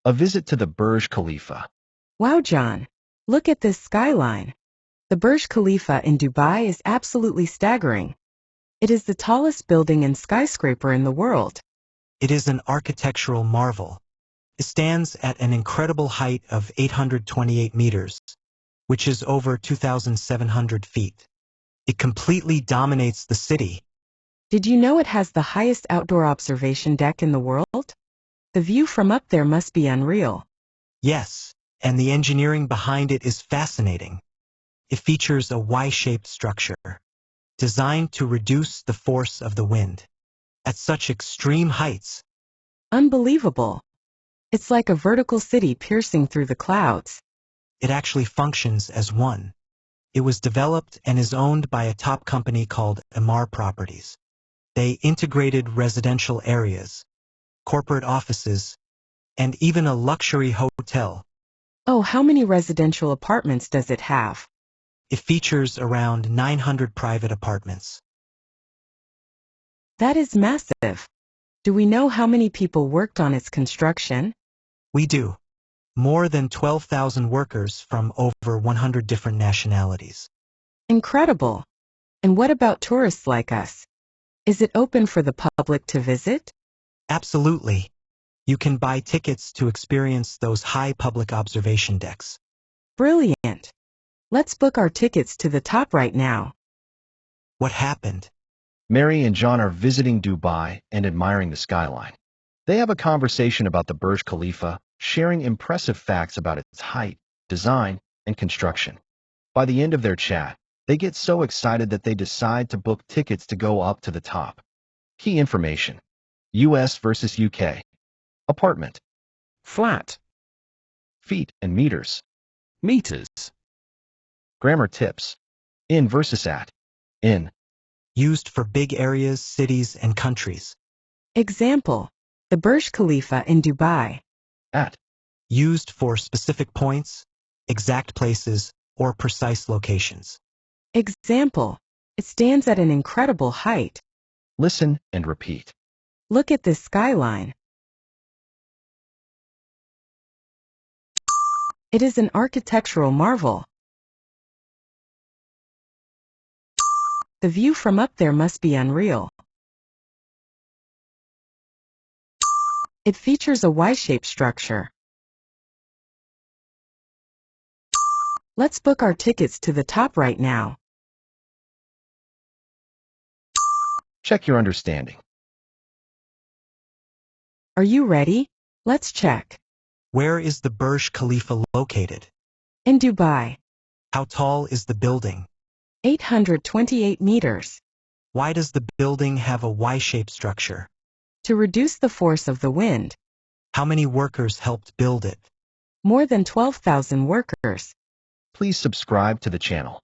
A visit to the Burj Khalifa. Wow, John. Look at this skyline. The Burj Khalifa in Dubai is absolutely staggering. It is the tallest building and skyscraper in the world. It is an architectural marvel. It stands at an incredible height of 828 meters, which is over 2,700 feet. It completely dominates the city. Did you know it has the highest outdoor observation deck in the world? The view from up there must be unreal. Yes, and the engineering behind it is fascinating. It features a Y-shaped structure, designed to reduce the force of the wind. At such extreme heights, Unbelievable. It's like a vertical city piercing through the clouds. it actually functions as one. It was developed and is owned by a top company called Emaar Properties. They integrated residential areas, corporate offices, and even a luxury hotel. Oh, how many residential apartments does it have? It features around 900 private apartments. That is massive. Do we know how many people worked on its construction? We do. More than 12,000 workers from over 100 different nationalities. Incredible. And what about tourists like us? Is it open for the public to visit? Absolutely. You can buy tickets to experience those high public observation decks. Brilliant. Let's book our tickets to the top right now. What happened? Mary and John are visiting Dubai and admiring the skyline. They have a conversation about the Burj Khalifa, sharing impressive facts about its height, design, and construction. By the end of their chat, they get so excited that they decide to book tickets to go up to the top. Key information: US versus UK. Apartment. Flat. Feet and meters. Meters. Grammar tips: in versus at. In. Used for big areas, cities, and countries. Example: the Burj Khalifa in Dubai. At. Used for specific points, exact places, or precise locations. Example: it stands at an incredible height. Listen and repeat. Look at this skyline. It is an architectural marvel. The view from up there must be unreal. It features a Y-shaped structure. Let's book our tickets to the top right now. Check your understanding. Are you ready? Let's check. Where is the Burj Khalifa located? In Dubai. How tall is the building? 828 meters. Why does the building have a Y-shaped structure? To reduce the force of the wind. How many workers helped build it? More than 12,000 workers. Please subscribe to the channel.